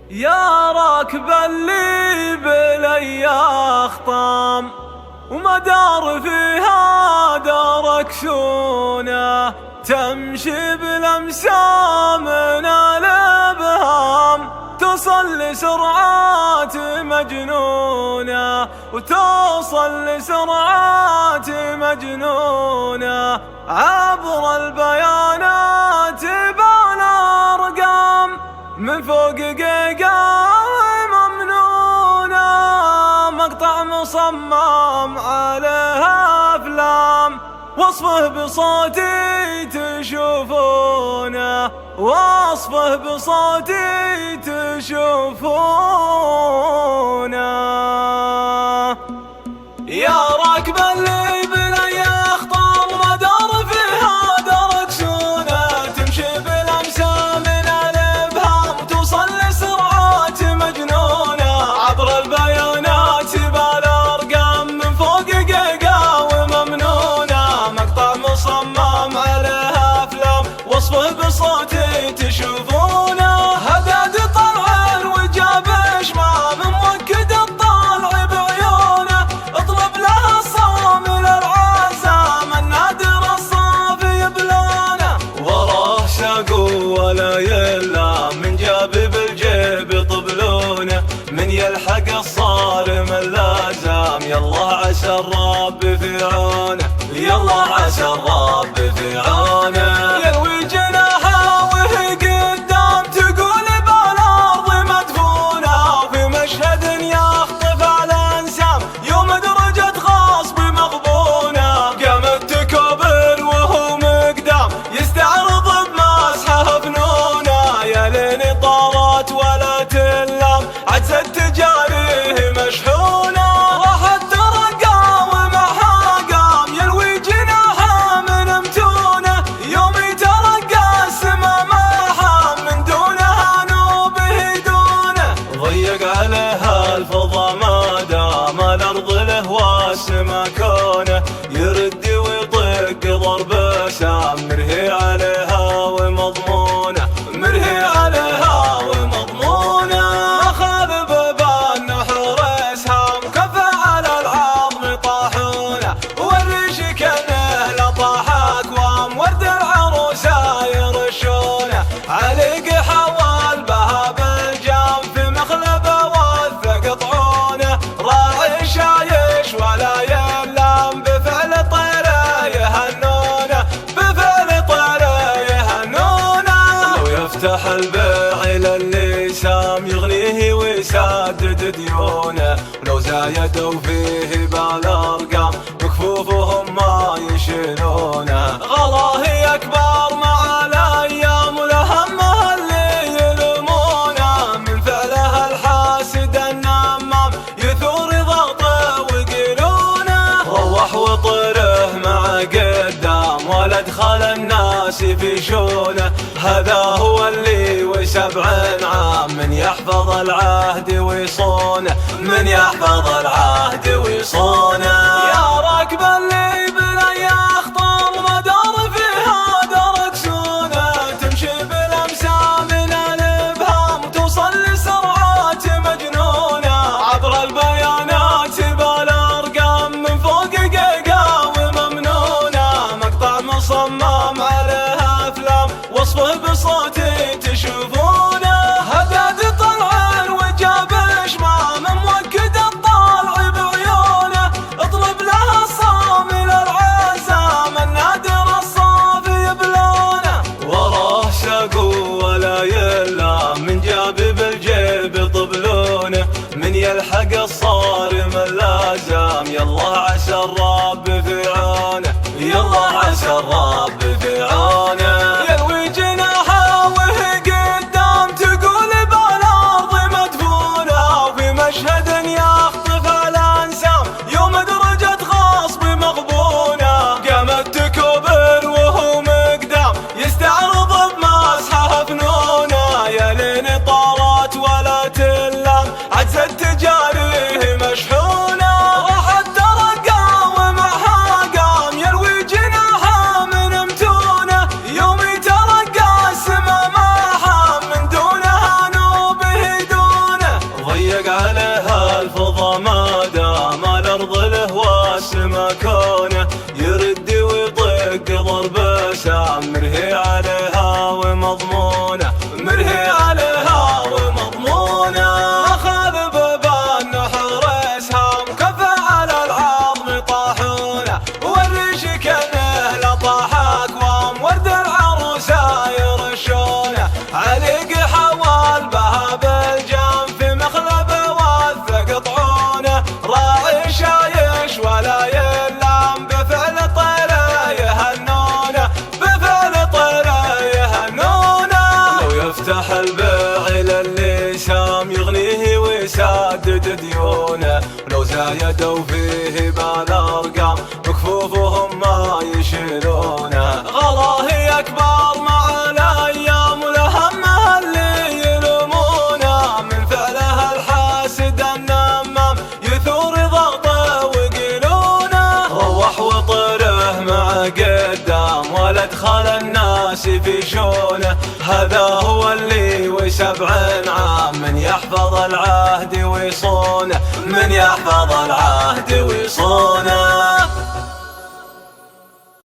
يا راكب اللي بلي أخطام ومدار فيها دارك شونه، تمشي بلمسامنا الابهام، توصل لسرعات مجنونه وتوصل لسرعات مجنونه، عبر البيانات بالارقام من فوق جيجا ممنونه، مقطع مصمم عليها افلام، وصفه بصوتي تشوفونه، وصفه بصوتي تشوفونه. يا راكب اللي بلي أخطام مدار فيها درك شونه، تمشي بلمسة من الإبهام، توصل لسرعات مجنونة، عبر البيانات بالأرقام من فوق جيجا وممنونة، مقطع مصمم عليها أفلام، وصفه بصوتي تشوفونه، هداد طلع وجاب شمام موكد الطالع بعيونه، اطلب لها الصامل العزام النادر الصافي بلونه، وراه شاقو ولا يلا من جاب بالجيب طبلونه، من يلحق الصارم اللازام يلا عسى الرب في عونه، يلا عسى الرب في عونه. يلوي جناحه وهي قدام تقول بالارض مدفونه، وفي مشهد يخطف على انسام يوم درجة غصب مغبونه، قامت تكبر وهو مقدام يستعرض بمسحه فنونه، يا لين طارت ولا تلام عجزت تجاريه مشحونه، راحت ترقى ومعها قام يلوي جناحه من متونه، يوم يترقى السما محام من دونها نوبه دونه، ضيق عليها الفضا ما دام الارض له والسما كونه، يرد ويطق ضرب سام مرهي عليها ومضمونه، مرهي عليها ومضمونه، اخذ ببان نحور اسهام كفى على العظم طاحونه، والريش كانه لطاح اكوام ورد العروسه يرشونه، عليق حوال بها بالجام في مخلبه وثق طعونه، راعي شايش ولا يلام بفعل طيره يهنونه، بفعل طيره يهنونه، لو يفتح البيع للسام يغنيه ويسدد ديونه، ولو زايدوا فيه بالارقام بكفوفهم ما يشيلونه، غلاه اكبر مع الايام ولهمها اللي يلمونه، من فعلها الحاسد النمام يثور ضغطه ويقيلونه، روح وطره مع قدام ولا ادخل الناس في شونه، هذا هو اللي وسبع عام من يحفظ العهد ويصونه، من يحفظ العهد ويصونه. يا راكب اللي بلي أخطام مدار فيها درك شونه، تمشي بلمسة من الإبهام توصل لسرعات مجنونة، عبر البيانات بالأرقام من فوق جيجا وممنونة، مقطع مصمم عليها أفلام وصفه بصوتي تشوفونه، هداد طلع وجاب شمام موكد الطالع بعيونه، اطلب لها الصامل العزام النادر الصافي بلونه، وراه شاقو ولا يلا من جاب بالجيب طبلونه، من يلحق الصارم اللازام يلا عسى الرب في عونه، يلا عسى الرب في عونه. يلوي جناحه وهي قدام تقول بالارض مدفونه، وفي مشهد يخطف الانسام يوم درجة غصب مغبونه، قامت تكبر وهو مقدام يستعرض بمسحه فنونه، يا لين طارت ولا تلام عجزت تجاريه مشحونه، راحت ترقى ومعها قام يلوي جناحه من متونه، يفتح البيع للشام يغنيه ويسدد ديونه، ولو زايدوا فيه بالارقام بكفوفهم ما يشيلونه. غلاه يكبر مع الايام ولهمه اللي يلومونه، من فعله الحاسد النمام يثور ضغطه وقيلونه. روح وطره مع قدام ولا ادخل الناس في شونه، هذا هو اللي و70 عام من يحفظ العهد ويصونه، من يحفظ العهد ويصونه.